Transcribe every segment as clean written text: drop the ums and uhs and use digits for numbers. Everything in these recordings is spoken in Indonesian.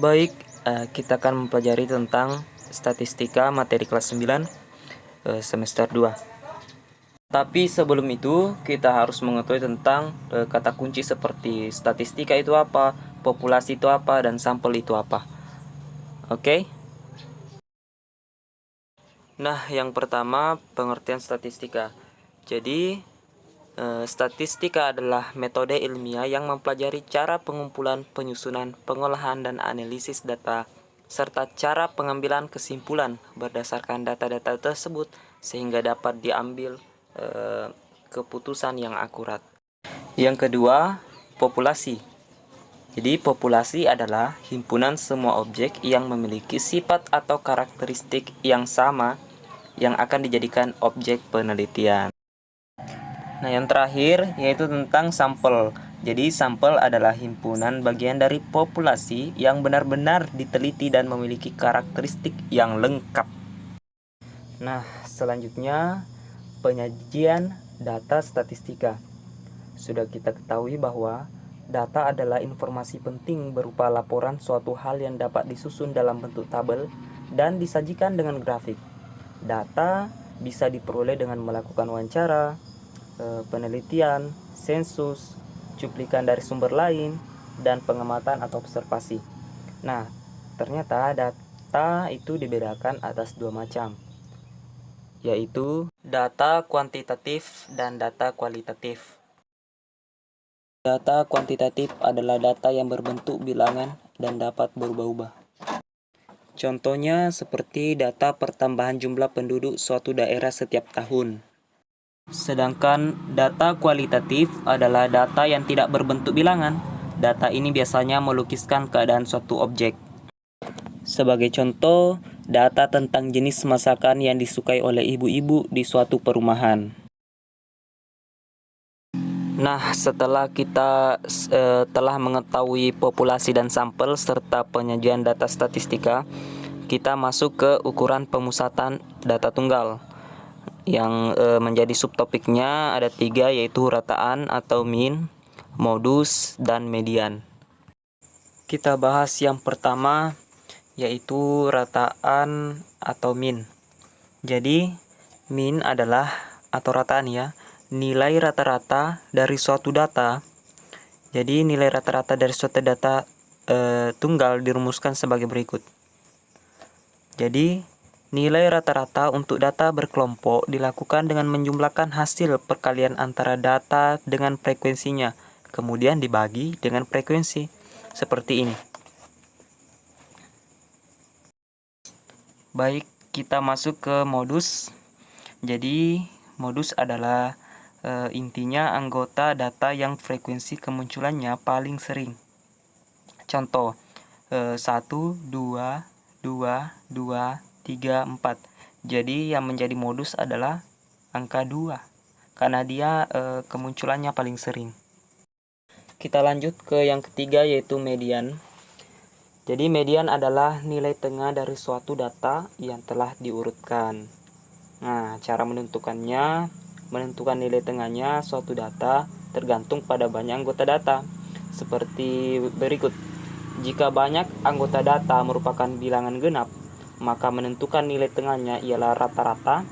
Baik, kita akan mempelajari tentang statistika materi kelas 9 semester 2. Tapi sebelum itu, kita harus mengetahui tentang kata kunci seperti statistika itu apa, populasi itu apa, dan sampel itu apa. Oke? Nah, yang pertama, pengertian statistika. Jadi, statistika adalah metode ilmiah yang mempelajari cara pengumpulan, penyusunan, pengolahan, dan analisis data, serta cara pengambilan kesimpulan berdasarkan data-data tersebut sehingga dapat diambil keputusan yang akurat. Yang kedua, populasi. Jadi, populasi adalah himpunan semua objek yang memiliki sifat atau karakteristik yang sama yang akan dijadikan objek penelitian. Nah, yang terakhir yaitu tentang sampel. Jadi, sampel adalah himpunan bagian dari populasi yang benar-benar diteliti dan memiliki karakteristik yang lengkap. Nah, selanjutnya penyajian data statistika. Sudah kita ketahui bahwa data adalah informasi penting berupa laporan suatu hal yang dapat disusun dalam bentuk tabel dan disajikan dengan grafik. Data bisa diperoleh dengan melakukan wawancara, penelitian, sensus, cuplikan dari sumber lain, dan pengamatan atau observasi. Nah, ternyata data itu dibedakan atas dua macam, yaitu data kuantitatif dan data kualitatif. Data kuantitatif adalah data yang berbentuk bilangan dan dapat berubah-ubah. Contohnya seperti data pertambahan jumlah penduduk suatu daerah setiap tahun. Sedangkan data kualitatif adalah data yang tidak berbentuk bilangan. Data ini biasanya melukiskan keadaan suatu objek. Sebagai contoh, data tentang jenis masakan yang disukai oleh ibu-ibu di suatu perumahan. Nah, setelah kita telah mengetahui populasi dan sampel serta penyajian data statistika, kita masuk ke ukuran pemusatan data tunggal. Yang menjadi subtopiknya ada 3, yaitu rataan atau mean, modus, dan median. Kita bahas yang pertama, yaitu rataan atau mean. Jadi, mean adalah, atau rataan ya, nilai rata-rata dari suatu data. Jadi, nilai rata-rata dari suatu data tunggal dirumuskan sebagai berikut. Jadi, nilai rata-rata untuk data berkelompok dilakukan dengan menjumlahkan hasil perkalian antara data dengan frekuensinya, kemudian dibagi dengan frekuensi, seperti ini. Baik, kita masuk ke modus. Jadi, modus adalah intinya anggota data yang frekuensi kemunculannya paling sering. Contoh, 1, 2, 2, 2, 3, 4. Jadi yang menjadi modus adalah angka 2 karena dia kemunculannya paling sering. Kita lanjut ke yang ketiga, yaitu median. Jadi median adalah nilai tengah dari suatu data yang telah diurutkan. Nah, cara menentukannya, menentukan nilai tengahnya suatu data tergantung pada banyak anggota data. Seperti berikut. Jika banyak anggota data merupakan bilangan genap, maka menentukan nilai tengahnya ialah rata-rata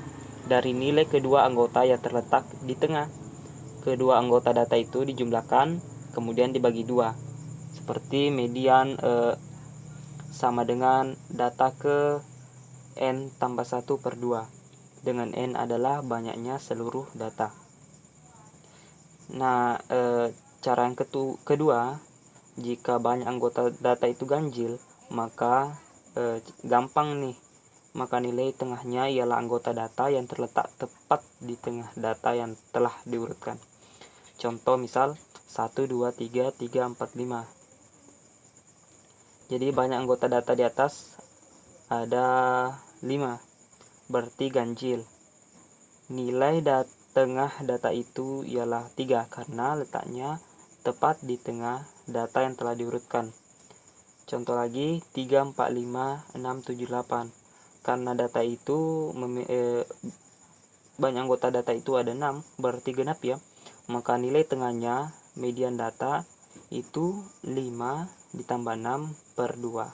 dari nilai kedua anggota yang terletak di tengah. Kedua anggota data itu dijumlahkan, kemudian dibagi 2. Seperti median sama dengan data ke n tambah 1 per 2, dengan n adalah banyaknya seluruh data. Nah, cara yang kedua, jika banyak anggota data itu ganjil, maka gampang nih, maka nilai tengahnya ialah anggota data yang terletak tepat di tengah data yang telah diurutkan. Contoh misal 1, 2, 3, 3, 4, 5. Jadi banyak anggota data di atas ada 5, berarti ganjil. Nilai tengah data itu ialah 3 karena letaknya tepat di tengah data yang telah diurutkan. Contoh lagi 3, 4, 5, 6, 7, 8. Karena data itu banyak anggota data itu ada 6, berarti genap ya. Maka nilai tengahnya median data itu 5 ditambah 6 per 2.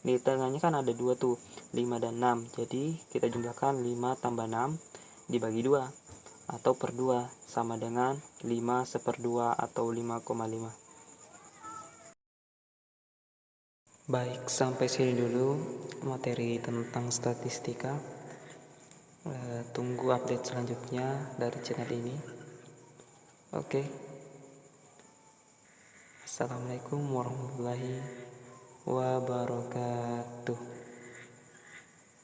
Di tengahnya kan ada 2 tuh, 5 dan 6. Jadi kita jumlahkan 5 tambah 6 dibagi 2 atau per 2 sama dengan 5/2 atau 5,5. Baik, sampai sini dulu materi tentang statistika. Tunggu update selanjutnya dari channel ini. Oke. Assalamualaikum warahmatullahi wabarakatuh.